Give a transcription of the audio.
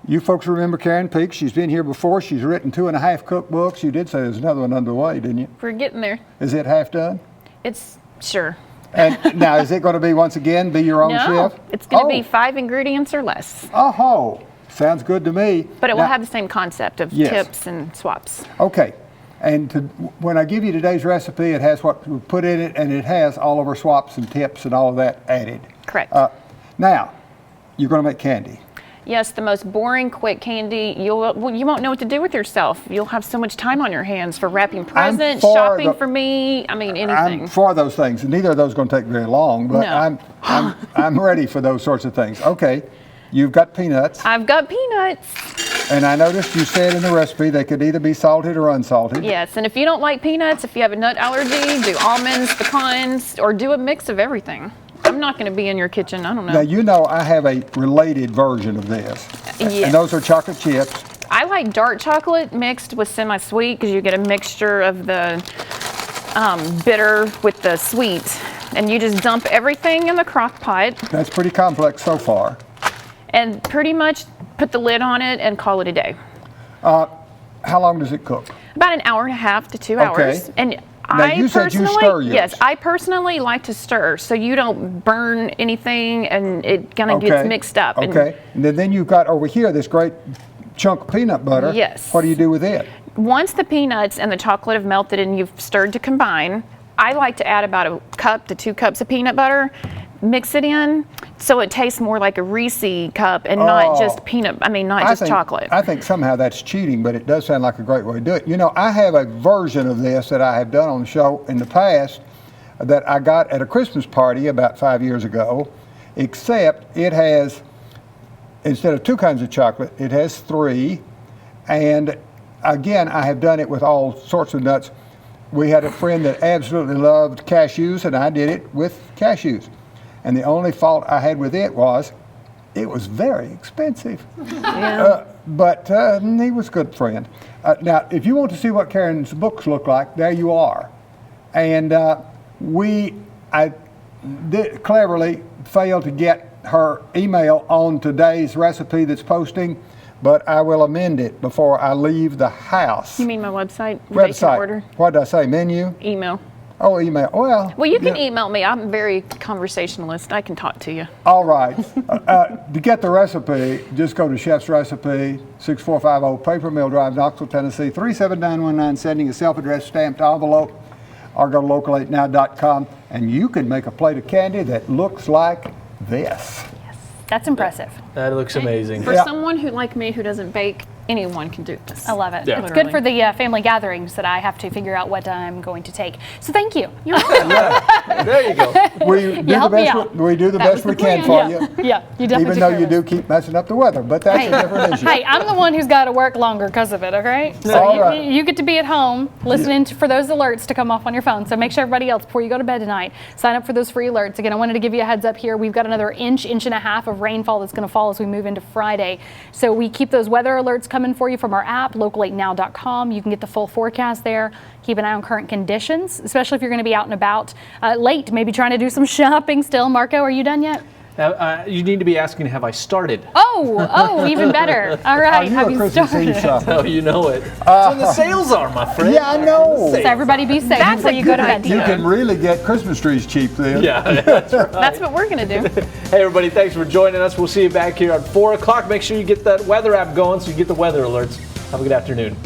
You folks remember Karen Peak? She's been here before. She's written 2.5 cookbooks. You did say there's another one underway, didn't you? We're getting there. Is it half done? It's sure. And now, is it going to be, once again, be your own No, chef? it's going to be 5 ingredients or less. Oh, sounds good to me. But it will Now- have the same concept of Yes. tips and swaps. Okay. And when I give you today's recipe, it has what we put in it, and it has all of our swaps and tips and all of that added. Correct. Now, you're going to make candy. Yes, the most boring, quick candy. You won't know what to do with yourself. You'll have so much time on your hands for wrapping presents, for shopping the- for me. I mean, anything. I'm for those things. Neither of those are going to take very long, but No. I'm ready for those sorts of things. Okay, you've got peanuts, I've got peanuts. and I noticed you said in the recipe they could either be salted or unsalted. Yes, and if you don't like peanuts, if you have a nut allergy, do almonds, pecans, or do a mix of everything. I'm not going to be in your kitchen. I don't know. Now, you know I have a related version of this, Yes. and those are chocolate chips. I like dark chocolate mixed with semi-sweet because you get a mixture of the bitter with the sweet. And you just dump everything in the crock pot That's pretty complex so far. and pretty much put the lid on it and call it a day. How long does it cook? About an hour and a half to 2 hours. And Now, I you said you personally, stir yours. yes, I personally like to stir so you don't burn anything and it kind of gets mixed up. Okay. And then you've got over here this great chunk of peanut butter. Yes. What do you do with it? Once the peanuts and the chocolate have melted and you've stirred to combine, I like to add about a cup to 2 cups of peanut butter, mix it in so it tastes more like a Reese cup and not just chocolate. I think somehow that's cheating, but it does sound like a great way to do it. You know, I have a version of this that I have done on the show in the past that I got at a Christmas party about 5 years ago, except it has, instead of 2 kinds of chocolate, it has 3. And again, I have done it with all sorts of nuts. We had a friend that absolutely loved cashews, and I did it with cashews. And the only fault I had with it was very expensive. Yeah. But he was a good friend. Now, if you want to see what Karen's books look like, there you are. And I cleverly failed to get her email on today's recipe that's posting, but I will amend it before I leave the house. You mean my website? Basic order? What did I say? Menu? Email. Oh, email. Well, You can email me. I'm very conversationalist. I can talk to you. All right. To get the recipe, just go to Chef's Recipe, 6450 Paper Mill Drive, Knoxville, Tennessee, 37919, sending a self-addressed stamped envelope, or go to local8now.com, and you can make a plate of candy that looks like this. That's impressive. That looks amazing. For someone like me who doesn't bake, anyone can do this. I love it. Yeah. It's good for the family gatherings that I have to figure out what I'm going to take. So thank you. There you go. We do helped me out. we do the best we can for you, Yeah, you definitely even though you do keep messing up the weather, but that's a different issue. Hey, I'm the one who's got to work longer because of it, okay? So All right. you get to be at home listening for those alerts to come off on your phone. So make sure everybody else, before you go to bed tonight, sign up for those free alerts. Again, I wanted to give you a heads up here. We've got another inch and a half of rainfall that's going to fall as we move into Friday. So we keep those weather alerts coming for you from our app, local8now.com. You can get the full forecast there. Keep an eye on current conditions, especially if you're going to be out and about late, maybe trying to do some shopping still. Marco, are you done yet? You need to be asking, have I started? Oh, even better. All right, have you started? Oh, you know it. That's when the sales are, my friend. Yeah, I know. So everybody be safe before you go to bed. You can really get Christmas trees cheap then. Yeah, that's right. That's what we're going to do. Hey, everybody, thanks for joining us. We'll see you back here at 4 o'clock. Make sure you get that weather app going so you get the weather alerts. Have a good afternoon.